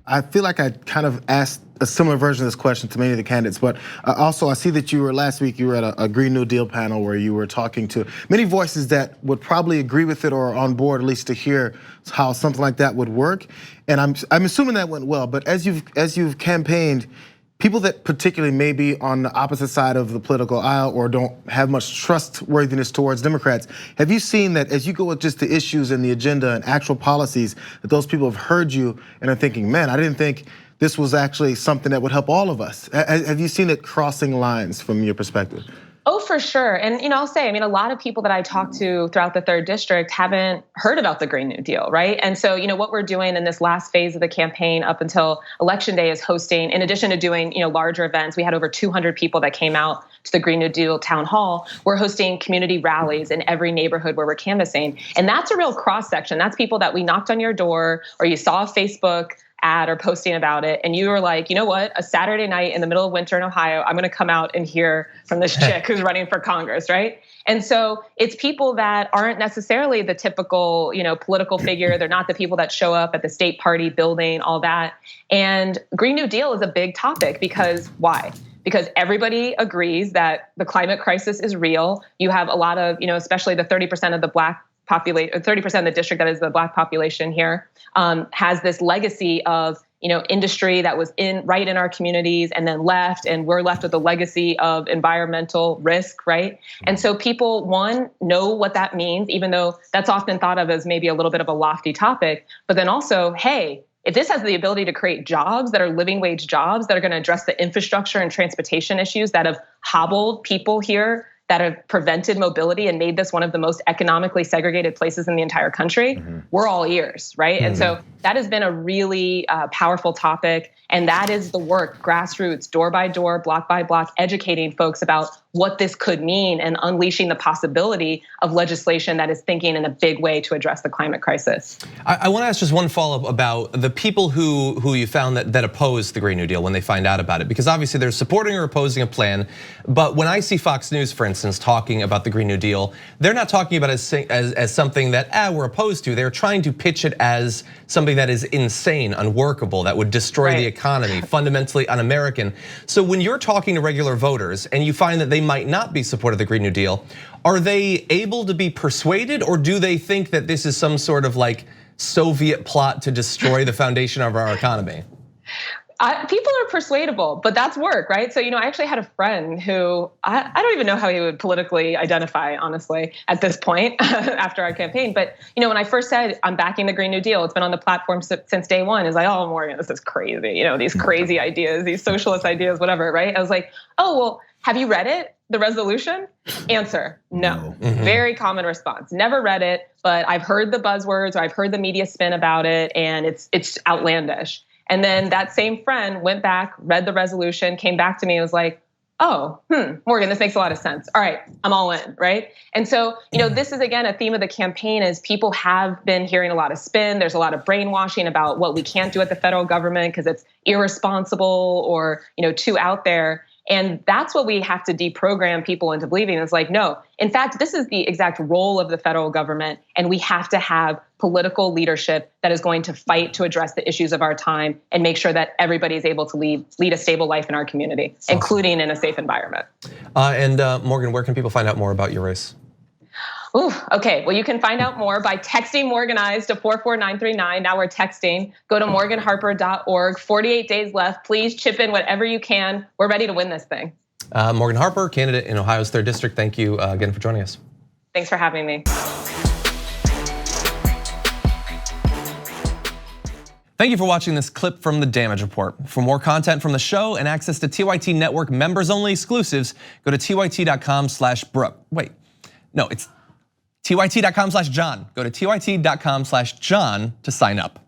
I feel like I kind of asked a similar version of this question to many of the candidates, but also I see that last week you were at a Green New Deal panel where you were talking to many voices that would probably agree with it or are on board, at least to hear how something like that would work. And I'm assuming that went well, but as you've campaigned, people that particularly may be on the opposite side of the political aisle or don't have much trustworthiness towards Democrats, have you seen that as you go with just the issues and the agenda and actual policies, that those people have heard you and are thinking, man, I didn't think this was actually something that would help all of us? Have you seen it crossing lines from your perspective? Oh, for sure. And I'll say, a lot of people that I talk to throughout the 3rd District haven't heard about the Green New Deal, right? And so, what we're doing in this last phase of the campaign up until Election Day is hosting, in addition to doing, larger events, we had over 200 people that came out to the Green New Deal town hall. We're hosting community rallies in every neighborhood where we're canvassing. And that's a real cross section. That's people that we knocked on your door or you saw a Facebook ad or posting about it, and you were like, you know what, a Saturday night in the middle of winter in Ohio, I'm gonna come out and hear from this chick who's running for Congress, right? And so it's people that aren't necessarily the typical, political figure. They're not the people that show up at the state party building, all that. And Green New Deal is a big topic because why? Because everybody agrees that the climate crisis is real. You have a lot of, especially the 30% of the Black population, 30% of the district that is the Black population here, has this legacy of industry that was right in our communities and then left, and we're left with a legacy of environmental risk, right? And so people, one, know what that means, even though that's often thought of as maybe a little bit of a lofty topic, but then also, hey, if this has the ability to create jobs that are living wage jobs that are going to address the infrastructure and transportation issues that have hobbled people here, that have prevented mobility and made this one of the most economically segregated places in the entire country, we're all ears, right? And so that has been a really powerful topic. And that is the work, grassroots, door by door, block by block, educating folks about what this could mean and unleashing the possibility of legislation that is thinking in a big way to address the climate crisis. I want to ask just one follow-up about the people who you found that oppose the Green New Deal when they find out about it, because obviously they're supporting or opposing a plan. But when I see Fox News, for instance, talking about the Green New Deal, they're not talking about it as something that we're opposed to. They're trying to pitch it as something that is insane, unworkable, that would destroy the economy, fundamentally un-American. So when you're talking to regular voters and you find that they might not be supportive of the Green New Deal, are they able to be persuaded, or do they think that this is some sort of like Soviet plot to destroy the foundation of our economy? People are persuadable, but that's work, right? So, I actually had a friend who, I don't even know how he would politically identify, honestly, at this point after our campaign. But, when I first said, I'm backing the Green New Deal, it's been on the platform since day one, is like, oh, Morgan, this is crazy. These crazy ideas, these socialist ideas, whatever, right? I was like, oh, well, have you read it? The resolution? Answer, no. Very common response. Never read it, but I've heard the buzzwords, or I've heard the media spin about it, and it's outlandish. And then that same friend went back, read the resolution, came back to me and was like, oh, Morgan, this makes a lot of sense. All right, I'm all in, right? And so, this is again a theme of the campaign, is people have been hearing a lot of spin. There's a lot of brainwashing about what we can't do at the federal government because it's irresponsible or, too out there. And that's what we have to deprogram people into believing. It's like, no, in fact, this is the exact role of the federal government. And we have to have political leadership that is going to fight to address the issues of our time and make sure that everybody is able to lead a stable life in our community, including in a safe environment. And Morgan, where can people find out more about your race? Ooh, okay, well, you can find out more by texting Morganize to 44939. Now we're texting. Go to morganharper.org. 48 days left. Please chip in whatever you can. We're ready to win this thing. Morgan Harper, candidate in Ohio's 3rd District. Thank you again for joining us. Thanks for having me. Thank you for watching this clip from the Damage Report. For more content from the show and access to TYT Network members-only exclusives, go to tyt.com/Brooke. Wait, no, it's tyt.com/John. Go to tyt.com/John to sign up.